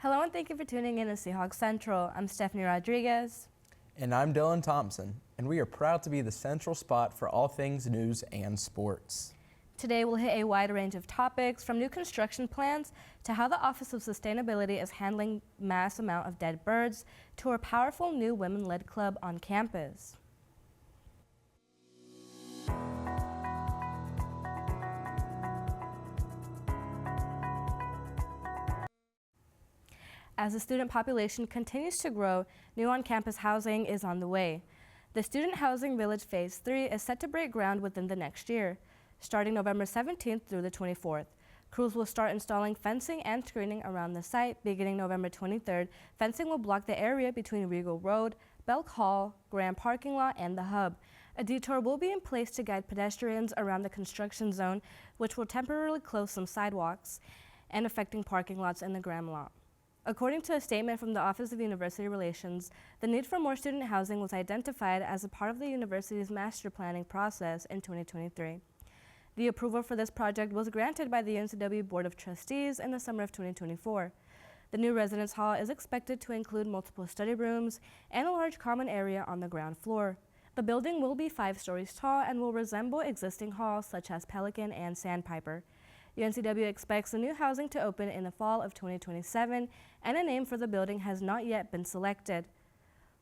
Hello and thank you for tuning in to Seahawk Central. I'm Stephanie Rodriguez. And I'm Dylan Thompson, and we are proud to be the central spot for all things news and sports. Today we'll hit a wide range of topics, from new construction plans to how the Office of Sustainability is handling mass amount of dead birds to a powerful new women-led club on campus. As the student population continues to grow, new on-campus housing is on the way. The Student Housing Village Phase 3 is set to break ground within the next year. Starting November 17th through the 24th, crews will start installing fencing and screening around the site. Beginning November 23rd, fencing will block the area between Regal Road, Belk Hall, Grand Parking Lot, and the Hub. A detour will be in place to guide pedestrians around the construction zone, which will temporarily close some sidewalks and affecting parking lots in the Grand Lot. According to a statement from the Office of University Relations, the need for more student housing was identified as a part of the university's master planning process in 2023. The approval for this project was granted by the UNCW Board of Trustees in the summer of 2024. The new residence hall is expected to include multiple study rooms and a large common area on the ground floor. The building will be 5 stories tall and will resemble existing halls such as Pelican and Sandpiper. UNCW expects the new housing to open in the fall of 2027, and a name for the building has not yet been selected.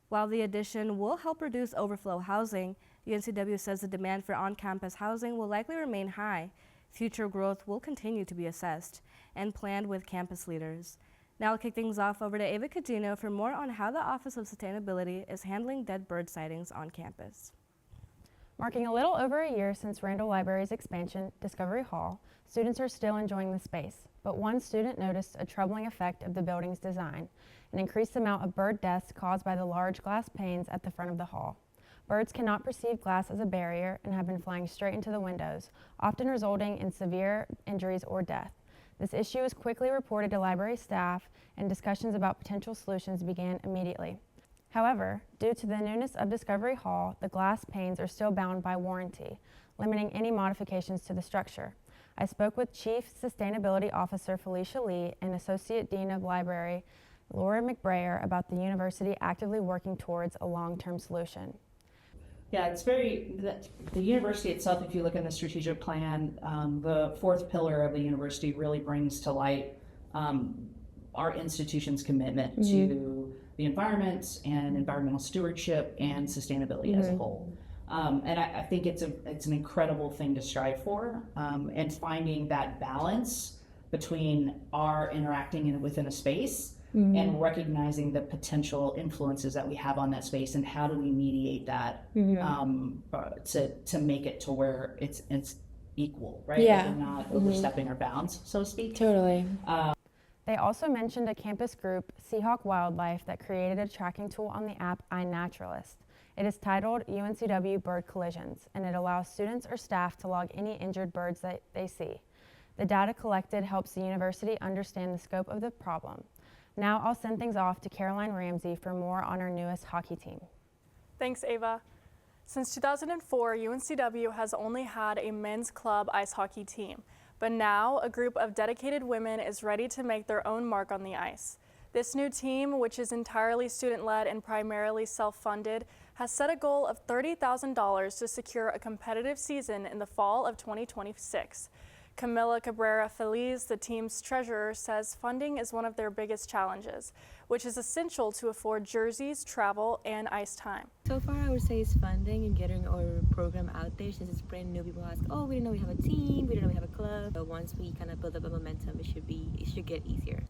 While the addition will help reduce overflow housing, UNCW says the demand for on-campus housing will likely remain high. Future growth will continue to be assessed and planned with campus leaders. Now I'll kick things off over to Ava Cagino for more on how the Office of Sustainability is handling dead bird sightings on campus. Marking a little over a year since Randall Library's expansion, Discovery Hall, students are still enjoying the space, but one student noticed a troubling effect of the building's design, an increased amount of bird deaths caused by the large glass panes at the front of the hall. Birds cannot perceive glass as a barrier and have been flying straight into the windows, often resulting in severe injuries or death. This issue was quickly reported to library staff, and discussions about potential solutions began immediately. However, due to the newness of Discovery Hall, the glass panes are still bound by warranty, limiting any modifications to the structure. I spoke with Chief Sustainability Officer Felicia Lee and Associate Dean of Library Laura McBrayer about the university actively working towards a long-term solution. Yeah, it's the university itself, if you look in the strategic plan, the 4th pillar of the university really brings to light our institution's commitment to the environment and environmental stewardship and sustainability as a whole. And I think it's an incredible thing to strive for, and finding that balance between our interacting within a space and recognizing the potential influences that we have on that space, and how do we mediate that to make it to where it's equal, right? Yeah. Like we're not overstepping our bounds, so to speak. Totally. They also mentioned a campus group, Seahawk Wildlife, that created a tracking tool on the app iNaturalist. It is titled UNCW Bird Collisions, and it allows students or staff to log any injured birds that they see. The data collected helps the university understand the scope of the problem. Now I'll send things off to Caroline Ramsey for more on our newest hockey team. Thanks, Ava. Since 2004, UNCW has only had a men's club ice hockey team, but now a group of dedicated women is ready to make their own mark on the ice. This new team, which is entirely student-led and primarily self-funded, has set a goal of $30,000 to secure a competitive season in the fall of 2026. Camila Cabrera Feliz, the team's treasurer, says funding is one of their biggest challenges, which is essential to afford jerseys, travel, and ice time. So far, I would say it's funding and getting our program out there. Since it's brand new, people ask, oh, we didn't know we have a team, we didn't know we have a club. But once we kind of build up a momentum, it should get easier.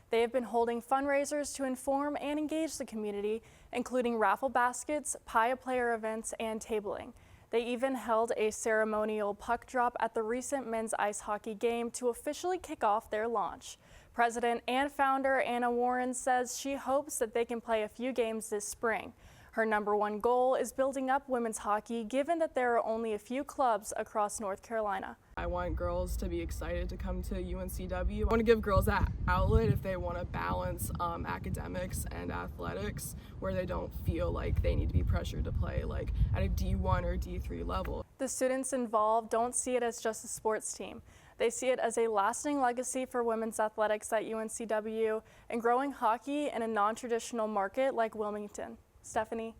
They have been holding fundraisers to inform and engage the community, including raffle baskets, pie-a-player events, and tabling. They even held a ceremonial puck drop at the recent men's ice hockey game to officially kick off their launch. President and founder Anna Warren says she hopes that they can play a few games this spring. Her #1 goal is building up women's hockey, given that there are only a few clubs across North Carolina. I want girls to be excited to come to UNCW. I want to give girls that outlet if they want to balance academics and athletics, where they don't feel like they need to be pressured to play like at a D1 or D3 level. The students involved don't see it as just a sports team. They see it as a lasting legacy for women's athletics at UNCW and growing hockey in a non-traditional market like Wilmington. Stephanie.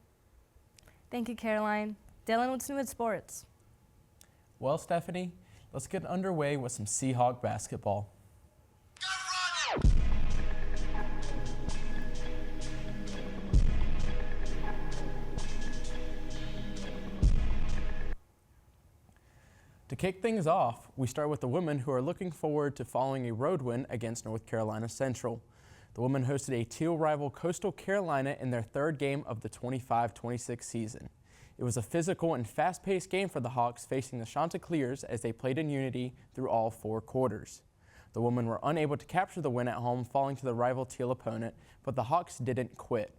Thank you, Caroline. Dylan, what's new with sports? Well, Stephanie, let's get underway with some Seahawk basketball. To kick things off, we start with the women who are looking forward to following a road win against North Carolina Central. The women hosted a Teal rival Coastal Carolina in their third game of the 25-26 season. It was a physical and fast-paced game for the Hawks, facing the Chanticleers as they played in unity through all 4 quarters. The women were unable to capture the win at home, falling to the rival Teal opponent, but the Hawks didn't quit.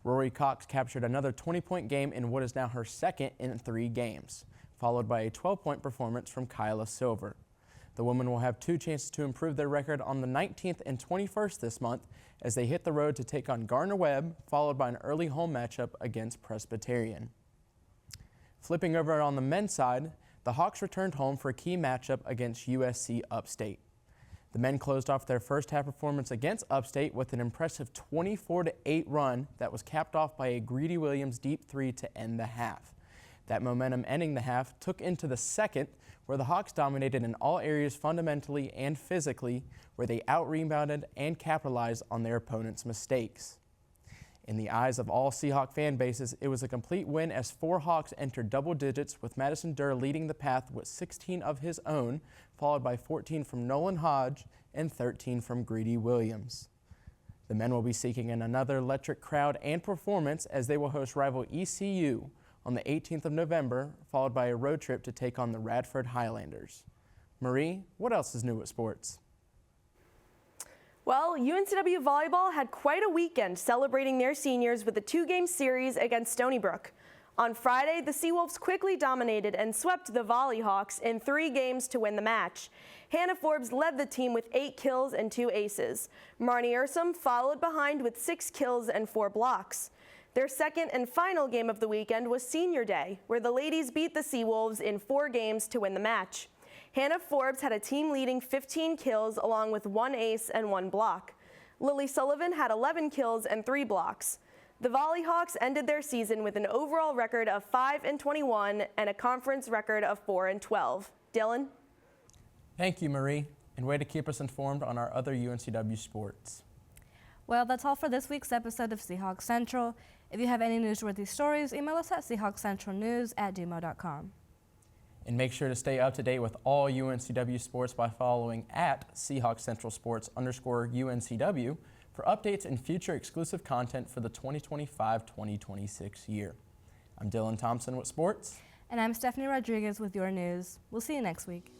Rory Cox captured another 20-point game in what is now her second in 3 games, followed by a 12-point performance from Kyla Silver. The women will have 2 chances to improve their record on the 19th and 21st this month as they hit the road to take on Gardner-Webb, followed by an early home matchup against Presbyterian. Flipping over on the men's side, the Hawks returned home for a key matchup against USC Upstate. The men closed off their first half performance against Upstate with an impressive 24-8 run that was capped off by a Greedy Williams deep 3 to end the half. That momentum ending the half took into the second, where the Hawks dominated in all areas fundamentally and physically, where they out-rebounded and capitalized on their opponent's mistakes. In the eyes of all Seahawk fan bases, it was a complete win as 4 Hawks entered double digits, with Madison Durr leading the path with 16 of his own, followed by 14 from Nolan Hodge and 13 from Greedy Williams. The men will be seeking another electric crowd and performance as they will host rival ECU on the 18th of November, followed by a road trip to take on the Radford Highlanders. Marie, what else is new with sports? Well, UNCW volleyball had quite a weekend celebrating their seniors with a 2-game series against Stony Brook. On Friday, the Seawolves quickly dominated and swept the Volleyhawks in 3 games to win the match. Hannah Forbes led the team with 8 kills and 2 aces. Marnie Ursum followed behind with 6 kills and 4 blocks. Their second and final game of the weekend was Senior Day, where the ladies beat the Seawolves in 4 games to win the match. Hannah Forbes had a team-leading 15 kills along with 1 ace and 1 block. Lily Sullivan had 11 kills and 3 blocks. The Volleyhawks ended their season with an overall record of 5-21 and a conference record of 4-12. Dylan? Thank you, Marie, and way to keep us informed on our other UNCW sports. Well, that's all for this week's episode of Seahawk Central. If you have any newsworthy stories, email us at seahawkcentralnews@gmail.com. And make sure to stay up to date with all UNCW sports by following at Seahawk Central Sports _UNCW for updates and future exclusive content for the 2025-2026 year. I'm Dylan Thompson with sports. And I'm Stephanie Rodriguez with your news. We'll see you next week.